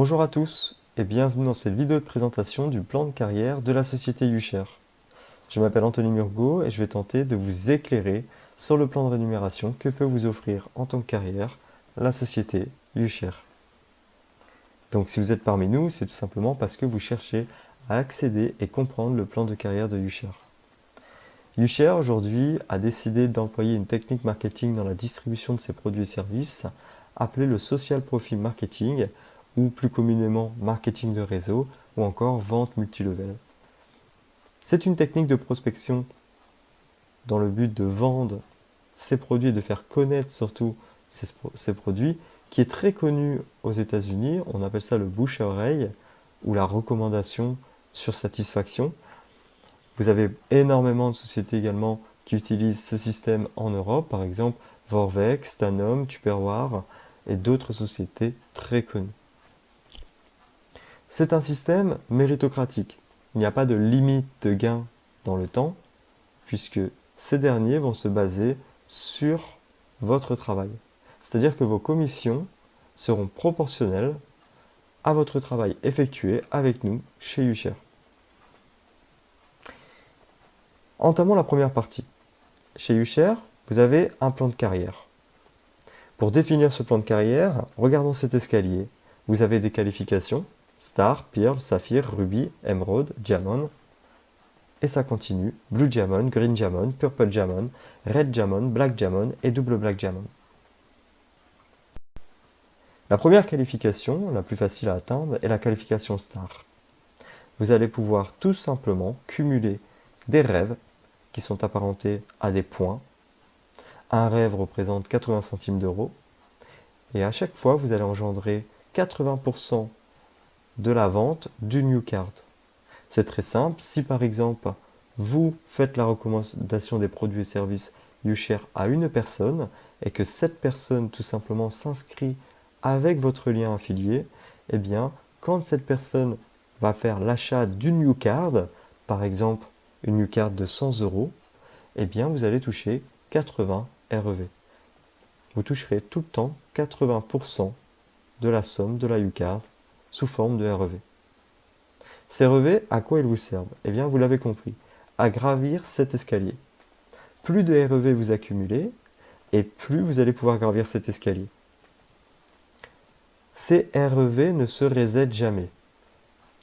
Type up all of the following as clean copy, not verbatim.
Bonjour à tous et bienvenue dans cette vidéo de présentation du plan de carrière de la société UShare. Je m'appelle Anthony Murgot et je vais tenter de vous éclairer sur le plan de rémunération que peut vous offrir en tant que carrière la société UShare. Donc si vous êtes parmi nous, c'est tout simplement parce que vous cherchez à accéder et comprendre le plan de carrière de UShare. UShare aujourd'hui a décidé d'employer une technique marketing dans la distribution de ses produits et services appelée le social profile marketing ou plus communément marketing de réseau ou encore vente multilevel. C'est une technique de prospection dans le but de vendre ses produits et de faire connaître surtout ces produits qui est très connu aux États-Unis. On appelle ça le bouche à oreille ou la recommandation sur satisfaction. Vous avez énormément de sociétés également qui utilisent ce système en Europe, par exemple Vorwerk, Stanum, Tupperware et d'autres sociétés très connues. C'est un système méritocratique. Il n'y a pas de limite de gain dans le temps, puisque ces derniers vont se baser sur votre travail. C'est-à-dire que vos commissions seront proportionnelles à votre travail effectué avec nous chez UShare. Entamons la première partie. Chez UShare, vous avez un plan de carrière. Pour définir ce plan de carrière, regardons cet escalier. Vous avez des qualifications, Star, Pearl, Saphir, Ruby, Emerald, Diamond. Et ça continue, Blue Diamond, Green Diamond, Purple Diamond, Red Diamond, Black Diamond et Double Black Diamond. La première qualification, la plus facile à atteindre, est la qualification Star. Vous allez pouvoir tout simplement cumuler des rêves qui sont apparentés à des points. Un rêve représente 80 centimes d'euros. Et à chaque fois, vous allez engendrer 80% de la vente du new card. C'est très simple. Si par exemple, vous faites la recommandation des produits et services UShare à une personne et que cette personne tout simplement s'inscrit avec votre lien affilié, eh bien, quand cette personne va faire l'achat d'une new card, par exemple une new card de 100 euros, eh bien, vous allez toucher 80 REV. Vous toucherez tout le temps 80% de la somme de la U-Card sous forme de REV. Ces REV, à quoi ils vous servent? Eh bien, vous l'avez compris, à gravir cet escalier. Plus de REV vous accumulez, et plus vous allez pouvoir gravir cet escalier. Ces REV ne se resettent jamais.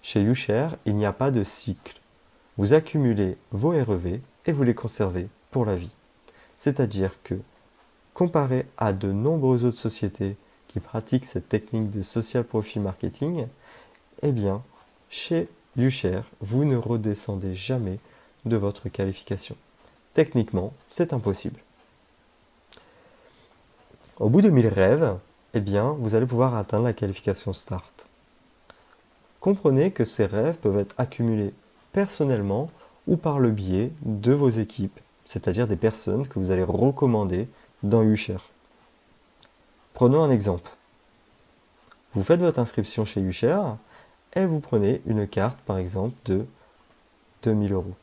Chez UShare, il n'y a pas de cycle. Vous accumulez vos REV et vous les conservez pour la vie. C'est-à-dire que, comparé à de nombreuses autres sociétés qui pratiquent cette technique de social profile marketing, eh bien, chez UShare, vous ne redescendez jamais de votre qualification. Techniquement, c'est impossible. Au bout de 1000 rêves, eh bien, vous allez pouvoir atteindre la qualification Start. Comprenez que ces rêves peuvent être accumulés personnellement ou par le biais de vos équipes, c'est-à-dire des personnes que vous allez recommander dans UShare. Prenons un exemple. Vous faites votre inscription chez UShare et vous prenez une carte, par exemple, de 2000 euros.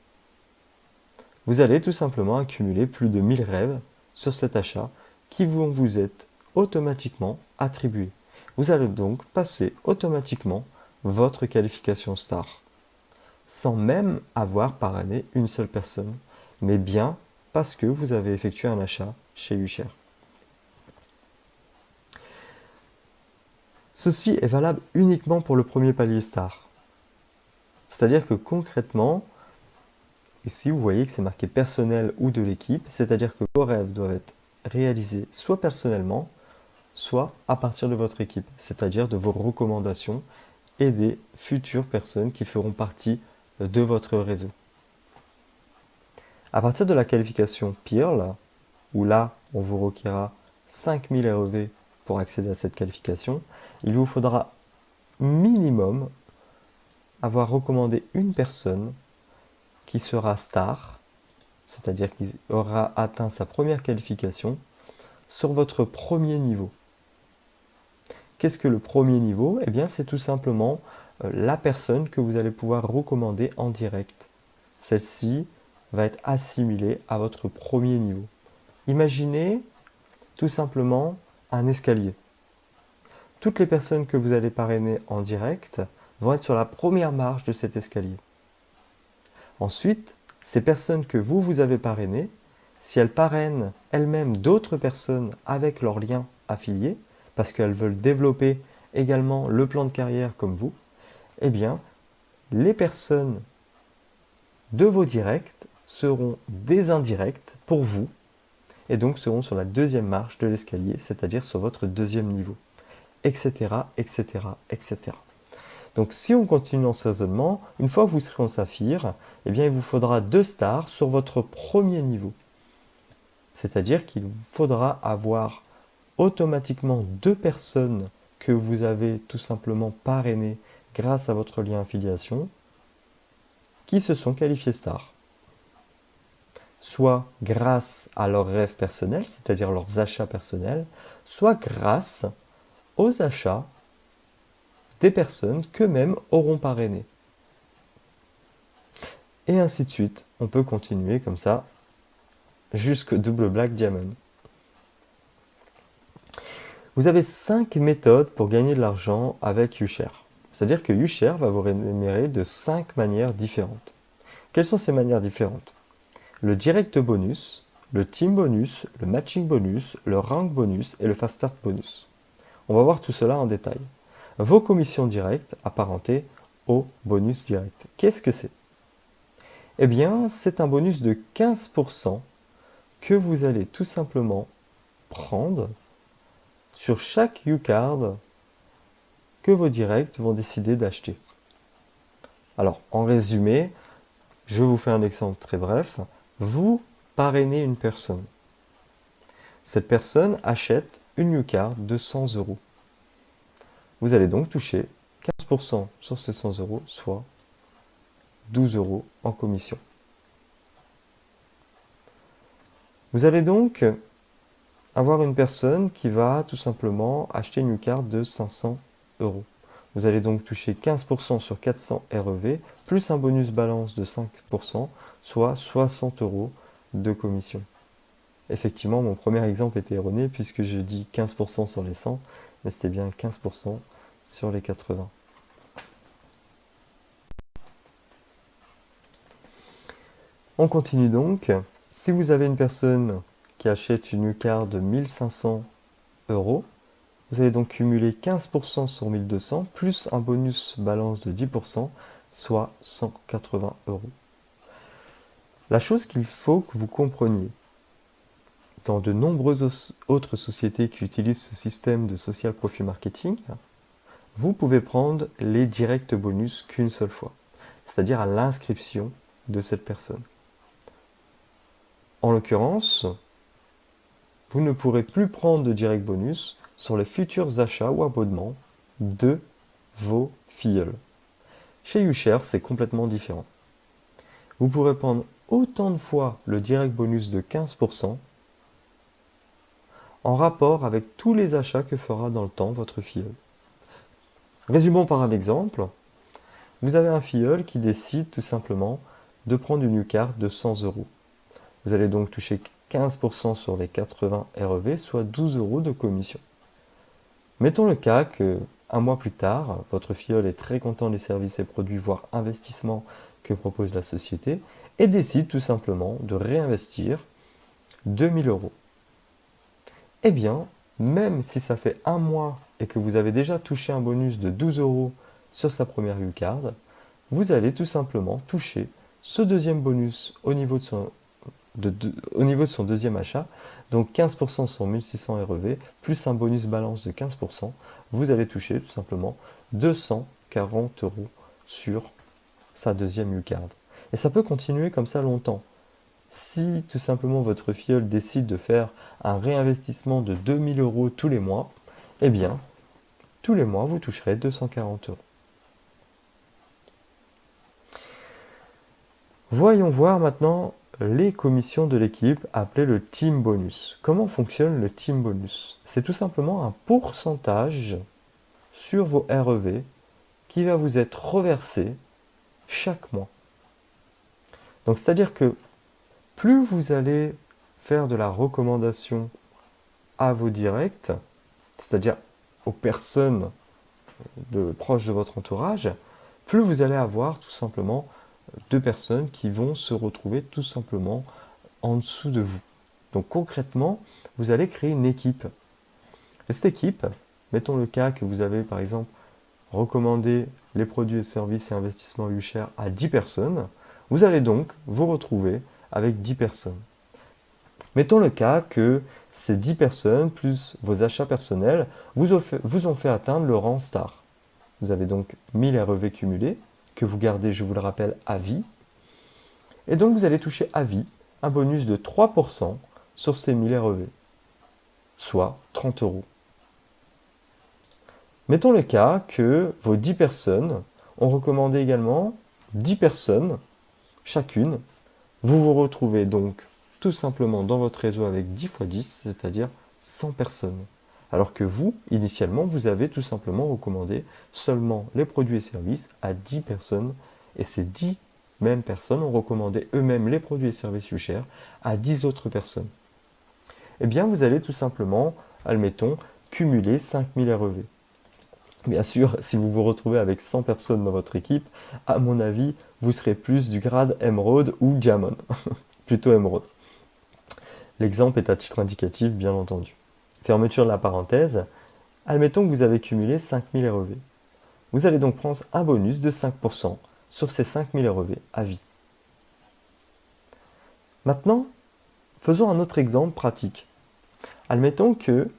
Vous allez tout simplement accumuler plus de 1000 rêves sur cet achat qui vont vous être automatiquement attribués. Vous allez donc passer automatiquement votre qualification Star, sans même avoir parrainé une seule personne, mais bien parce que vous avez effectué un achat chez UShare. Ceci est valable uniquement pour le premier palier Star. C'est-à-dire que concrètement, ici vous voyez que c'est marqué personnel ou de l'équipe, c'est-à-dire que vos rêves doivent être réalisés soit personnellement, soit à partir de votre équipe, c'est-à-dire de vos recommandations et des futures personnes qui feront partie de votre réseau. À partir de la qualification Pearl, où là on vous requérera 5000 REV pour accéder à cette qualification, il vous faudra minimum avoir recommandé une personne qui sera Star, c'est-à-dire qui aura atteint sa première qualification sur votre premier niveau. Qu'est-ce que le premier niveau? Eh bien, c'est tout simplement la personne que vous allez pouvoir recommander en direct. Celle-ci va être assimilée à votre premier niveau. Imaginez tout simplement un escalier. toutes les personnes que vous allez parrainer en direct vont être sur la première marche de cet escalier. Ensuite, ces personnes que vous avez parrainées, si elles parrainent elles-mêmes d'autres personnes avec leurs liens affiliés, parce qu'elles veulent développer également le plan de carrière comme vous, eh bien, les personnes de vos directs seront des indirects pour vous, et donc seront sur la deuxième marche de l'escalier, c'est-à-dire sur votre deuxième niveau, etc., etc., etc. Donc si on continue dans ce raisonnement, une fois que vous serez en saphir, eh bien il vous faudra 2 stars sur votre premier niveau. C'est-à-dire qu'il vous faudra avoir automatiquement 2 personnes que vous avez tout simplement parrainées grâce à votre lien affiliation, qui se sont qualifiées stars. Soit grâce à leurs rêves personnels, c'est-à-dire leurs achats personnels, soit grâce aux achats des personnes qu'eux-mêmes auront parrainées. Et ainsi de suite, on peut continuer comme ça jusqu'au double black diamond. Vous avez 5 méthodes pour gagner de l'argent avec UShare. C'est-à-dire que UShare va vous rémunérer de 5 manières différentes. Quelles sont ces manières différentes? Le direct bonus, le team bonus, le matching bonus, le rank bonus et le fast start bonus. On va voir tout cela en détail. Vos commissions directes apparentées au bonus direct. Qu'est-ce que c'est? Eh bien, c'est un bonus de 15% que vous allez tout simplement prendre sur chaque UCard que vos directs vont décider d'acheter. Alors, en résumé, je vous fais un exemple très bref. Vous parrainez une personne. Cette personne achète une UCard de 100 euros. Vous allez donc toucher 15% sur ces 100 euros, soit 12 euros en commission. Vous allez donc avoir une personne qui va tout simplement acheter une UCard de 500 euros. Vous allez donc toucher 15% sur 400 REV, plus un bonus balance de 5%, soit 60 euros de commission. Effectivement, mon premier exemple était erroné puisque je dis 15% sur les 100, mais c'était bien 15% sur les 80. On continue donc. Si vous avez une personne qui achète une UCard de 1500 euros, vous allez donc cumuler 15% sur 1200, plus un bonus balance de 10%, soit 180 euros. La chose qu'il faut que vous compreniez, dans de nombreuses autres sociétés qui utilisent ce système de social profit marketing, vous pouvez prendre les directs bonus qu'une seule fois, c'est-à-dire à l'inscription de cette personne. En l'occurrence, vous ne pourrez plus prendre de direct bonus sur les futurs achats ou abonnements de vos filleuls. Chez UShare, c'est complètement différent. Vous pourrez prendre autant de fois le direct bonus de 15% en rapport avec tous les achats que fera dans le temps votre filleul. Résumons par un exemple. Vous avez un filleul qui décide tout simplement de prendre une UCard de 100 euros. Vous allez donc toucher 15% sur les 80 REV, soit 12 euros de commission. Mettons le cas que, un mois plus tard, votre filleul est très content des services et produits, voire investissements que propose la société, et décide tout simplement de réinvestir 2000 euros. Eh bien, même si ça fait un mois et que vous avez déjà touché un bonus de 12 euros sur sa première UCard, vous allez tout simplement toucher ce deuxième bonus au niveau de son deuxième achat, donc 15% sur 1600 REV, plus un bonus balance de 15%, vous allez toucher tout simplement 240 euros sur sa deuxième UCard. Et ça peut continuer comme ça longtemps. Si tout simplement votre filleul décide de faire un réinvestissement de 2000 euros tous les mois, eh bien, tous les mois, vous toucherez 240 euros. Voyons voir maintenant les commissions de l'équipe appelées le team bonus. Comment fonctionne le team bonus? C'est tout simplement un pourcentage sur vos REV qui va vous être reversé chaque mois. Donc c'est-à-dire que plus vous allez faire de la recommandation à vos directs, c'est-à-dire aux personnes proches de votre entourage, plus vous allez avoir tout simplement deux personnes qui vont se retrouver tout simplement en dessous de vous. Donc concrètement, vous allez créer une équipe. Et cette équipe, mettons le cas que vous avez par exemple recommandé les produits et services et investissements UShare à 10 personnes, vous allez donc vous retrouver avec 10 personnes. Mettons le cas que ces 10 personnes, plus vos achats personnels, vous ont fait atteindre le rang star. Vous avez donc 1000 REV cumulés, que vous gardez, je vous le rappelle, à vie. Et donc vous allez toucher à vie un bonus de 3% sur ces 1000 REV, soit 30 euros. Mettons le cas que vos 10 personnes ont recommandé également 10 personnes chacune. Vous vous retrouvez donc tout simplement dans votre réseau avec 10 x 10, c'est-à-dire 100 personnes. Alors que vous, initialement, vous avez tout simplement recommandé seulement les produits et services à 10 personnes. Et ces 10 mêmes personnes ont recommandé eux-mêmes les produits et services UShare à 10 autres personnes. Eh bien, vous allez tout simplement, admettons, cumuler 5000 REV. Bien sûr, si vous vous retrouvez avec 100 personnes dans votre équipe, à mon avis, vous serez plus du grade Emerald ou Diamond. Plutôt Emerald. L'exemple est à titre indicatif, bien entendu. Fermeture de la parenthèse. Admettons que vous avez cumulé 5000 REV. Vous allez donc prendre un bonus de 5% sur ces 5000 REV à vie. Maintenant, faisons un autre exemple pratique. Admettons que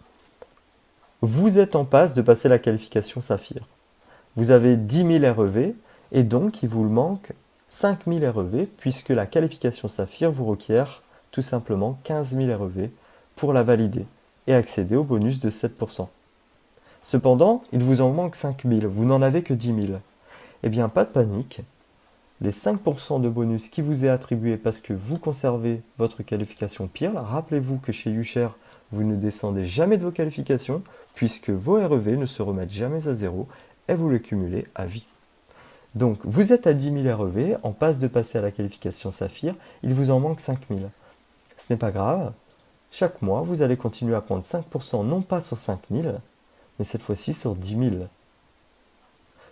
vous êtes en passe de passer la qualification Saphir. Vous avez 10 000 REV et donc il vous manque 5000 REV puisque la qualification Saphir vous requiert tout simplement 15 000 REV pour la valider et accéder au bonus de 7%. Cependant, il vous en manque 5000, vous n'en avez que 10 000. Eh bien, pas de panique. Les 5% de bonus qui vous est attribué parce que vous conservez votre qualification PIRL, rappelez-vous que chez UShare, vous ne descendez jamais de vos qualifications puisque vos REV ne se remettent jamais à zéro et vous les cumulez à vie. Donc, vous êtes à 10 000 REV, en passe de passer à la qualification Saphir, il vous en manque 5000. Ce n'est pas grave, chaque mois, vous allez continuer à prendre 5% non pas sur 5000, mais cette fois-ci sur 10 000.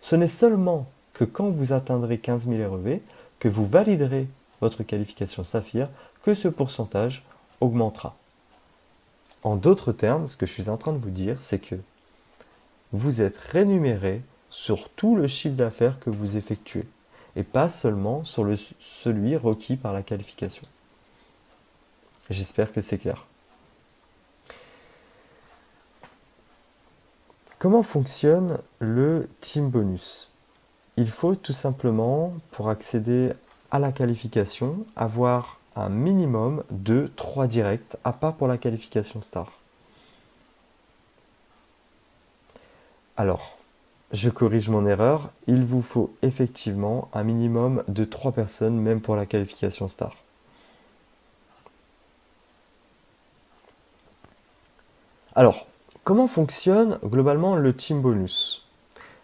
Ce n'est seulement que quand vous atteindrez 15 000 REV, que vous validerez votre qualification Saphir, que ce pourcentage augmentera. En d'autres termes, ce que je suis en train de vous dire, c'est que vous êtes rémunéré sur tout le chiffre d'affaires que vous effectuez, et pas seulement sur celui requis par la qualification. J'espère que c'est clair. Comment fonctionne le Team Bonus? Il faut tout simplement, pour accéder à la qualification, avoir un minimum de 3 directs, à part pour la qualification Star. Alors, je corrige mon erreur, il vous faut effectivement un minimum de 3 personnes, même pour la qualification Star. Alors, comment fonctionne globalement le Team Bonus?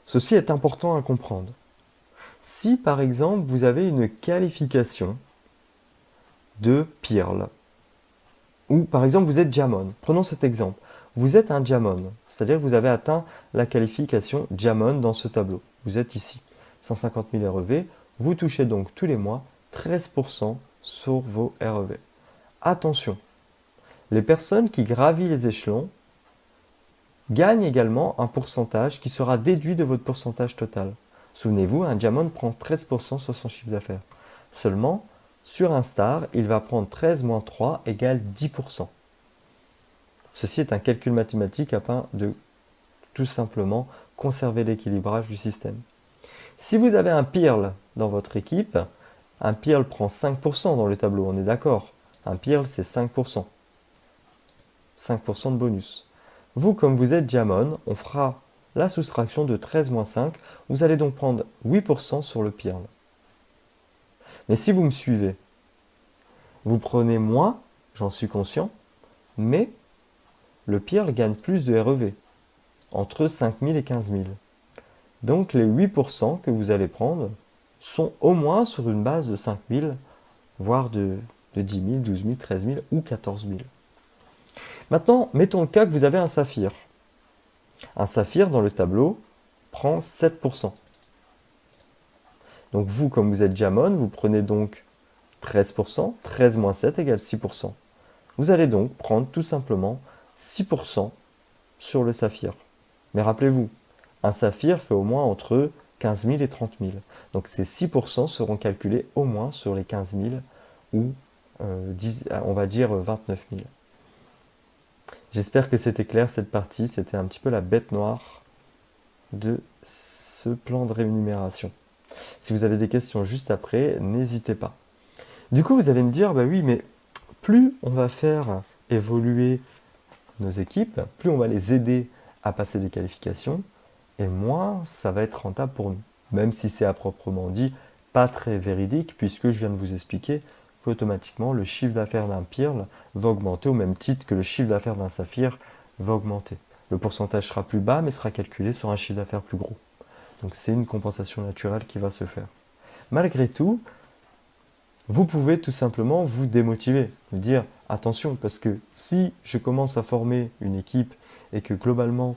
Ceci est important à comprendre. Si par exemple vous avez une qualification de PIRL, ou par exemple vous êtes Diamond, prenons cet exemple, vous êtes un Diamond, c'est-à-dire que vous avez atteint la qualification Diamond dans ce tableau, vous êtes ici, 150 000 REV, vous touchez donc tous les mois 13% sur vos REV. Attention, les personnes qui gravissent les échelons gagnent également un pourcentage qui sera déduit de votre pourcentage total. Souvenez-vous, un Diamond prend 13% sur son chiffre d'affaires. Seulement, sur un Star, il va prendre 13 moins 3 égale 10%. Ceci est un calcul mathématique afin de tout simplement conserver l'équilibrage du système. Si vous avez un PIRL dans votre équipe, un PIRL prend 5% dans le tableau, on est d'accord. Un PIRL, c'est 5%. 5% de bonus. Vous, comme vous êtes Diamond, on fera la soustraction de 13 moins 5. Vous allez donc prendre 8% sur le PIRL. Mais si vous me suivez, vous prenez moins, j'en suis conscient, mais le PIRL gagne plus de REV, entre 5000 et 15 000. Donc les 8% que vous allez prendre sont au moins sur une base de 5000, voire de 10 000, 12 000, 13 000 ou 14 000. Maintenant, mettons le cas que vous avez un saphir. Un saphir dans le tableau prend 7%. Donc vous, comme vous êtes diamant, vous prenez donc 13%. 13 moins 7 égale 6%. Vous allez donc prendre tout simplement 6% sur le saphir. Mais rappelez-vous, un saphir fait au moins entre 15 000 et 30 000. Donc ces 6% seront calculés au moins sur les 15 000 ou on va dire 29 000. J'espère que c'était clair cette partie. C'était un petit peu la bête noire de ce plan de rémunération. Si vous avez des questions juste après, n'hésitez pas. Du coup, vous allez me dire, bah oui, mais plus on va faire évoluer nos équipes, plus on va les aider à passer des qualifications, et moins ça va être rentable pour nous. Même si c'est à proprement dit pas très véridique, puisque je viens de vous expliquer qu'automatiquement le chiffre d'affaires d'un Pearl va augmenter au même titre que le chiffre d'affaires d'un Saphir va augmenter. Le pourcentage sera plus bas, mais sera calculé sur un chiffre d'affaires plus gros. Donc c'est une compensation naturelle qui va se faire. Malgré tout, vous pouvez tout simplement vous démotiver, vous dire attention, parce que si je commence à former une équipe et que globalement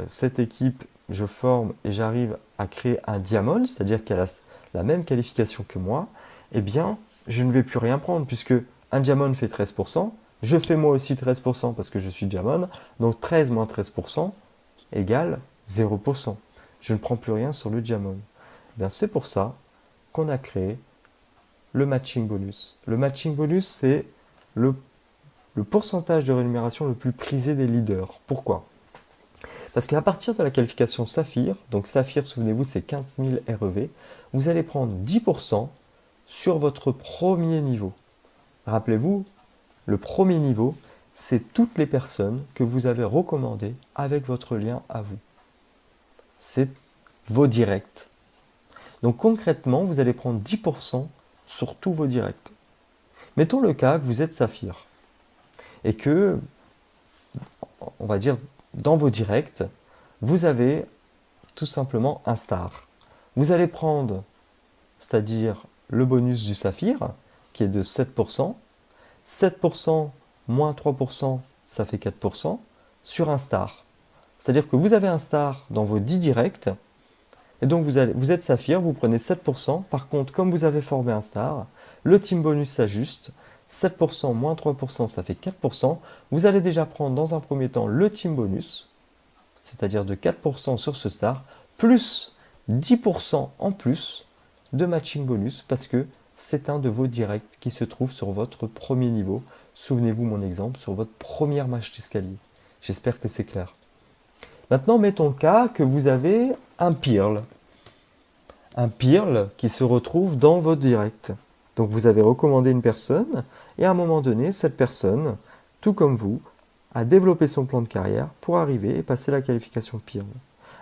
cette équipe je forme et j'arrive à créer un diamond, c'est-à-dire qu'elle a la même qualification que moi, eh bien je ne vais plus rien prendre puisque un diamond fait 13%, je fais moi aussi 13% parce que je suis diamond, donc 13 moins 13% égale 0%. Je ne prends plus rien sur le diamond. Eh bien c'est pour ça qu'on a créé le matching bonus. Le matching bonus, c'est le pourcentage de rémunération le plus prisé des leaders. Pourquoi? Parce qu'à partir de la qualification Saphir, donc Saphir, souvenez-vous, c'est 15 000 REV, vous allez prendre 10% sur votre premier niveau. Rappelez-vous, le premier niveau, c'est toutes les personnes que vous avez recommandées avec votre lien à vous. C'est vos directs. Donc concrètement, vous allez prendre 10% sur tous vos directs. Mettons le cas que vous êtes Saphir et que, on va dire, dans vos directs, vous avez tout simplement un star. Vous allez prendre, c'est-à-dire le bonus du Saphir, qui est de 7%. 7% moins 3%, ça fait 4%, sur un star. C'est-à-dire que vous avez un star dans vos 10 directs, et donc vous êtes Saphir, vous prenez 7%. Par contre, comme vous avez formé un star, le team bonus s'ajuste. 7% moins 3%, ça fait 4%. Vous allez déjà prendre dans un premier temps le team bonus, c'est-à-dire de 4% sur ce star, plus 10% en plus de matching bonus, parce que c'est un de vos directs qui se trouve sur votre premier niveau. Souvenez-vous mon exemple, sur votre première marche d'escalier. J'espère que c'est clair. Maintenant, mettons le cas que vous avez un Pearl. Un Pearl qui se retrouve dans votre direct. Donc vous avez recommandé une personne, et à un moment donné, cette personne, tout comme vous, a développé son plan de carrière pour arriver et passer la qualification Pearl.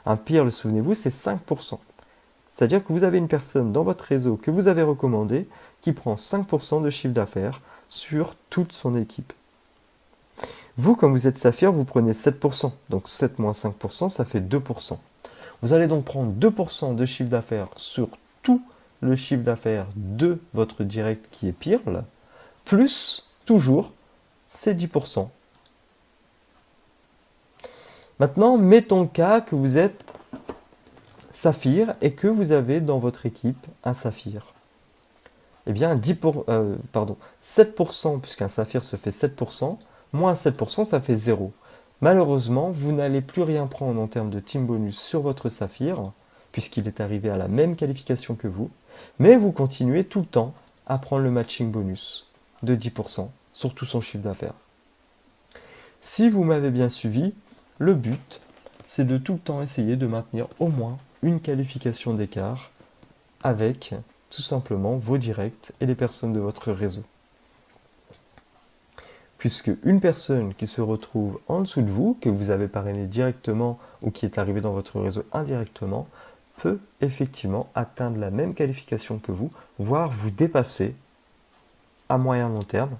Un Pearl, souvenez-vous, c'est 5%. C'est-à-dire que vous avez une personne dans votre réseau que vous avez recommandé qui prend 5% de chiffre d'affaires sur toute son équipe. Vous, comme vous êtes Saphir, vous prenez 7%. Donc 7 moins 5%, ça fait 2%. Vous allez donc prendre 2% de chiffre d'affaires sur tout le chiffre d'affaires de votre direct qui est Pearl, plus toujours ces 10%. Maintenant, mettons le cas que vous êtes Saphir et que vous avez dans votre équipe un Saphir. Eh bien, 7%, puisqu'un Saphir se fait 7%, moins 7%, ça fait 0. Malheureusement, vous n'allez plus rien prendre en termes de team bonus sur votre Saphir, puisqu'il est arrivé à la même qualification que vous, mais vous continuez tout le temps à prendre le matching bonus de 10% sur tout son chiffre d'affaires. Si vous m'avez bien suivi, le but, c'est de tout le temps essayer de maintenir au moins une qualification d'écart avec tout simplement vos directs et les personnes de votre réseau. Puisque une personne qui se retrouve en dessous de vous, que vous avez parrainé directement ou qui est arrivée dans votre réseau indirectement, peut effectivement atteindre la même qualification que vous, voire vous dépasser à moyen long terme,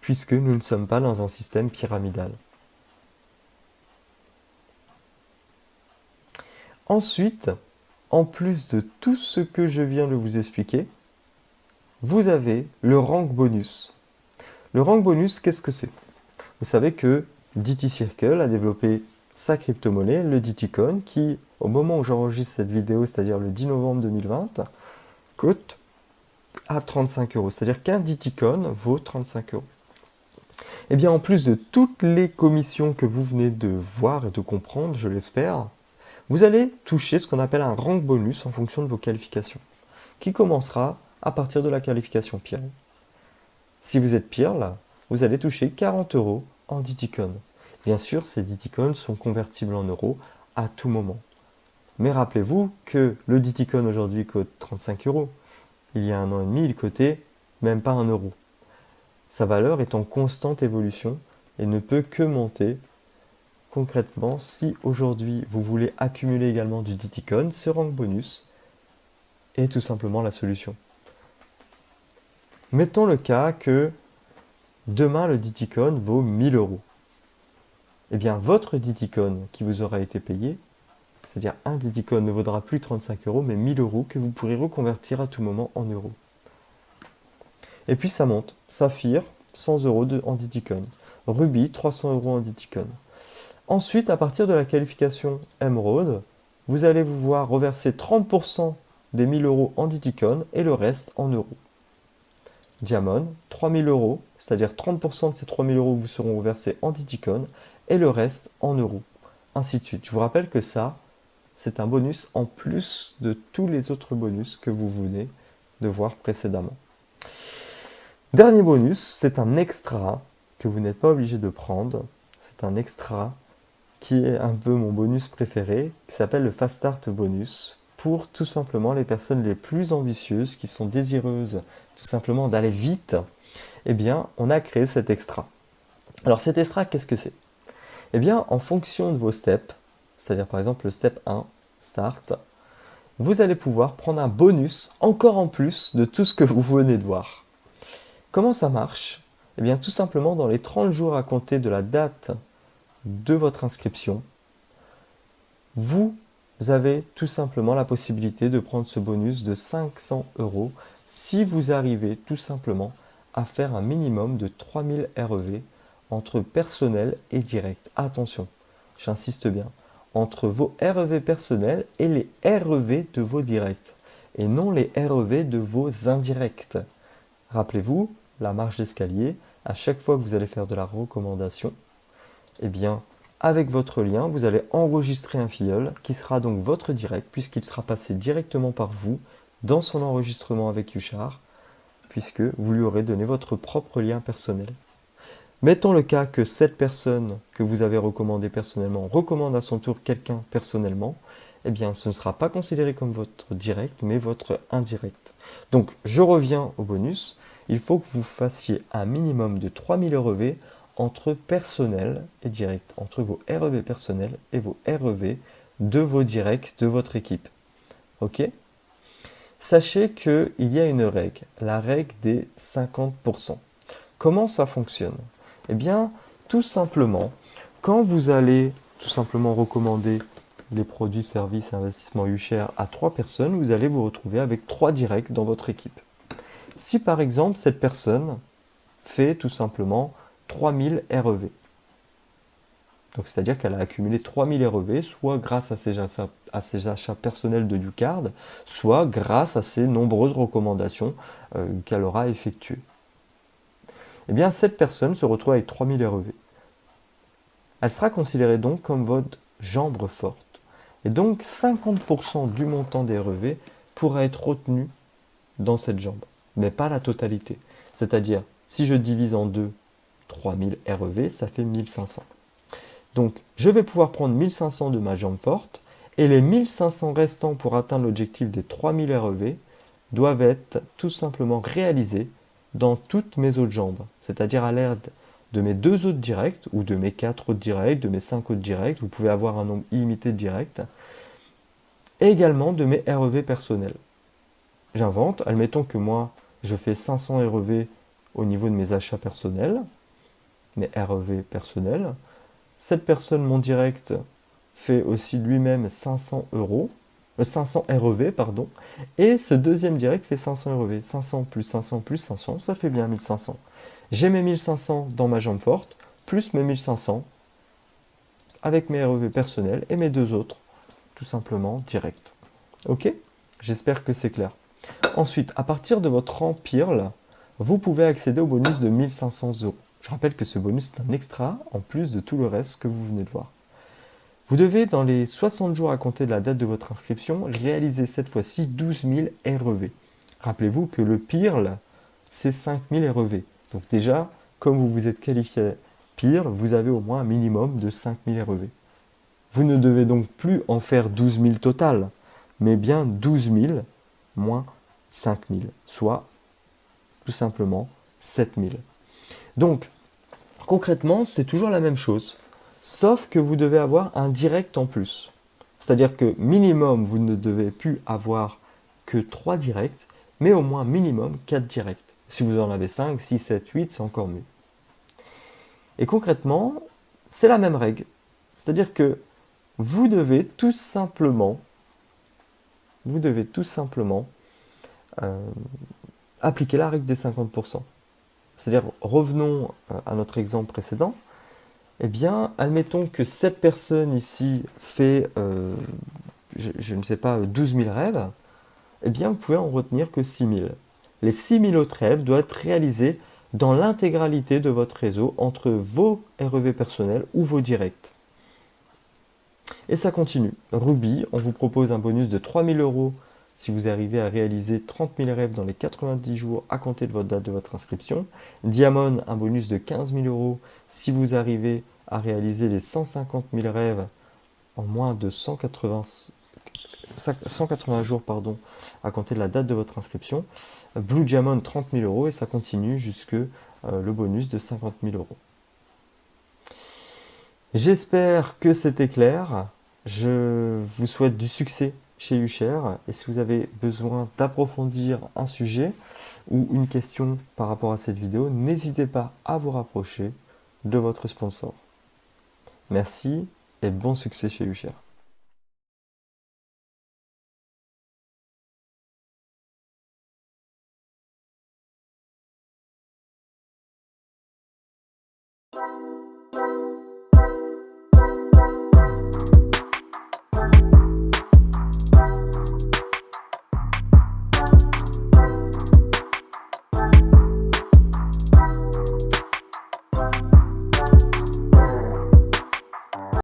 puisque nous ne sommes pas dans un système pyramidal. Ensuite, en plus de tout ce que je viens de vous expliquer, vous avez le rank bonus. Le rank bonus, qu'est-ce que c'est? Vous savez que DT Circle a développé sa crypto-monnaie, le Diticoin, qui, au moment où j'enregistre cette vidéo, c'est-à-dire le 10 novembre 2020, coûte à 35 euros. C'est-à-dire qu'un Diticoin vaut 35 euros. Et bien, en plus de toutes les commissions que vous venez de voir et de comprendre, je l'espère, vous allez toucher ce qu'on appelle un rank bonus en fonction de vos qualifications, qui commencera à partir de la qualification Pearl. Si vous êtes Pearl, vous allez toucher 40 euros en Diticoin. Bien sûr, ces Diticoins sont convertibles en euros à tout moment. Mais rappelez-vous que le Diticoin aujourd'hui coûte 35 euros. Il y a 1 an et demi, il coûtait même pas 1 euro. Sa valeur est en constante évolution et ne peut que monter. Concrètement, si aujourd'hui vous voulez accumuler également du Diticoin, ce rank bonus est tout simplement la solution. Mettons le cas que demain le Diticoin vaut 1000 euros. Eh bien, votre Diticoin qui vous aura été payé, c'est-à-dire un Diticoin ne vaudra plus 35 euros, mais 1000 euros que vous pourrez reconvertir à tout moment en euros. Et puis ça monte. Saphir, 100 euros en Diticoin. Ruby, 300 euros en Diticoin. Ensuite, à partir de la qualification Emerald, vous allez vous voir reverser 30% des 1000 euros en Diticoin et le reste en euros. Diamond, 3000 euros, c'est-à-dire 30% de ces 3000 euros vous seront reversés en Diticoin et le reste en euros. Ainsi de suite. Je vous rappelle que ça, c'est un bonus en plus de tous les autres bonus que vous venez de voir précédemment. Dernier bonus, c'est un extra que vous n'êtes pas obligé de prendre. C'est un extra qui est un peu mon bonus préféré, qui s'appelle le Fast Start Bonus, pour tout simplement les personnes les plus ambitieuses, qui sont désireuses tout simplement d'aller vite. Eh bien, on a créé cet extra. Alors cet extra, qu'est-ce que c'est? Eh bien, en fonction de vos steps, c'est-à-dire par exemple le step 1, Start, vous allez pouvoir prendre un bonus encore en plus de tout ce que vous venez de voir. Comment ça marche? Eh bien, tout simplement, dans les 30 jours à compter de la date de votre inscription, vous avez tout simplement la possibilité de prendre ce bonus de 500 euros si vous arrivez tout simplement à faire un minimum de 3000 REV entre personnel et direct. Attention, j'insiste bien, entre vos REV personnels et les REV de vos directs, et non les REV de vos indirects. Rappelez-vous, la marche d'escalier, à chaque fois que vous allez faire de la recommandation, eh bien, avec votre lien, vous allez enregistrer un filleul qui sera donc votre direct, puisqu'il sera passé directement par vous dans son enregistrement avec Yuchar, puisque vous lui aurez donné votre propre lien personnel. Mettons le cas que cette personne que vous avez recommandée personnellement recommande à son tour quelqu'un personnellement, eh bien ce ne sera pas considéré comme votre direct, mais votre indirect. Donc je reviens au bonus, il faut que vous fassiez un minimum de 3000 REV entre personnel et direct, entre vos REV personnels et vos REV de vos directs de votre équipe. Ok? Sachez qu'il y a une règle, la règle des 50%. Comment ça fonctionne? Eh bien, tout simplement, quand vous allez tout simplement recommander les produits, services, investissements Yushare à 3 personnes, vous allez vous retrouver avec 3 directs dans votre équipe. Si par exemple, cette personne fait tout simplement 3000 REV, donc c'est-à-dire qu'elle a accumulé 3000 REV, soit grâce à ses achats personnels de Ucard, soit grâce à ses nombreuses recommandations qu'elle aura effectuées. Eh bien, cette personne se retrouve avec 3000 REV. Elle sera considérée donc comme votre jambe forte. Et donc, 50% du montant des REV pourra être retenu dans cette jambe, mais pas la totalité. C'est-à-dire, si je divise en deux 3000 REV, ça fait 1500. Donc, je vais pouvoir prendre 1500 de ma jambe forte, et les 1500 restants pour atteindre l'objectif des 3000 REV doivent être tout simplement réalisés dans toutes mes autres jambes, c'est-à-dire à l'aide de mes 2 autres directs, ou de mes 4 autres directs, de mes 5 autres directs, vous pouvez avoir un nombre illimité de directs, et également de mes REV personnels. J'invente, admettons que moi, je fais 500 REV au niveau de mes achats personnels, mes REV personnels. Cette personne, mon direct, fait aussi lui-même 500 REV, pardon, et ce deuxième direct fait 500 REV. 500 plus 500 plus 500, ça fait bien 1500. J'ai mes 1500 dans ma jambe forte, plus mes 1500 avec mes REV personnels et mes deux autres, tout simplement, directs. Ok? J'espère que c'est clair. Ensuite, à partir de votre rang Pearl, vous pouvez accéder au bonus de 1500 euros. Je rappelle que ce bonus est un extra en plus de tout le reste que vous venez de voir. Vous devez, dans les 60 jours à compter de la date de votre inscription, réaliser cette fois-ci 12 000 REV. Rappelez-vous que le Pearl, c'est 5 000 REV. Donc déjà, comme vous vous êtes qualifié Pearl, vous avez au moins un minimum de 5 000 REV. Vous ne devez donc plus en faire 12 000 total, mais bien 12 000 moins 5 000, soit tout simplement 7 000. Donc, concrètement, c'est toujours la même chose, sauf que vous devez avoir un direct en plus. C'est-à-dire que minimum, vous ne devez plus avoir que 3 directs, mais au moins minimum 4 directs. Si vous en avez 5, 6, 7, 8, c'est encore mieux. Et concrètement, c'est la même règle. C'est-à-dire que vous devez tout simplement, euh, appliquer la règle des 50%. C'est-à-dire, revenons à notre exemple précédent. Eh bien, admettons que cette personne ici fait, je ne sais pas, 12 000 rêves. Eh bien, vous pouvez en retenir que 6 000. Les 6 000 autres rêves doivent être réalisés dans l'intégralité de votre réseau entre vos REV personnels ou vos directs. Et ça continue. Ruby, on vous propose un bonus de 3 000 euros si vous arrivez à réaliser 30 000 rêves dans les 90 jours à compter de votre date de votre inscription. Diamond, un bonus de 15 000 euros si vous arrivez à réaliser les 150 000 rêves en moins de 180 jours à compter de la date de votre inscription. Blue Diamond, 30 000 euros et ça continue jusque le bonus de 50 000 euros. J'espère que c'était clair. Je vous souhaite du succès chez Ushare. Et si vous avez besoin d'approfondir un sujet ou une question par rapport à cette vidéo, n'hésitez pas à vous rapprocher de votre sponsor. Merci et bon succès chez Ushare.